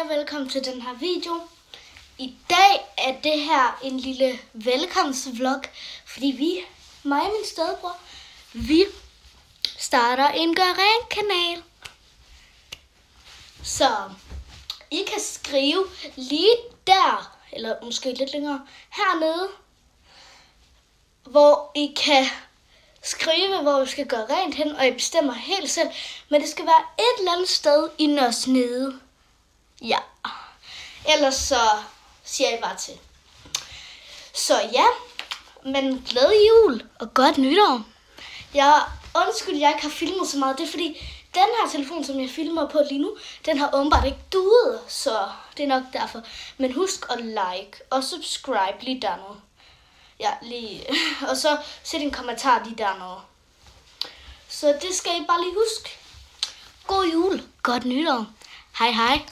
Hej og velkommen til den her video. I dag er det her en lille velkomstvlog, fordi mig og min stedbror, vi starter en gør-rent-kanal. Så I kan skrive lige der, eller måske lidt længere hernede, hvor I kan skrive, hvor vi skal gøre rent hen, og I bestemmer helt selv. Men det skal være et eller andet sted i Nørresnede. Ja. Ellers så siger jeg bare til. Så ja, men glædelig jul og godt nytår. Undskyld, jeg ikke har filmet så meget. Det er fordi, den her telefon, som jeg filmer på lige nu, den har åbenbart ikke duet, så det er nok derfor. Men husk at like og subscribe lige dernede. Ja, lige. Og så sæt en kommentar lige dernede. Så det skal I bare lige huske. God jul, godt nytår. Hej hej.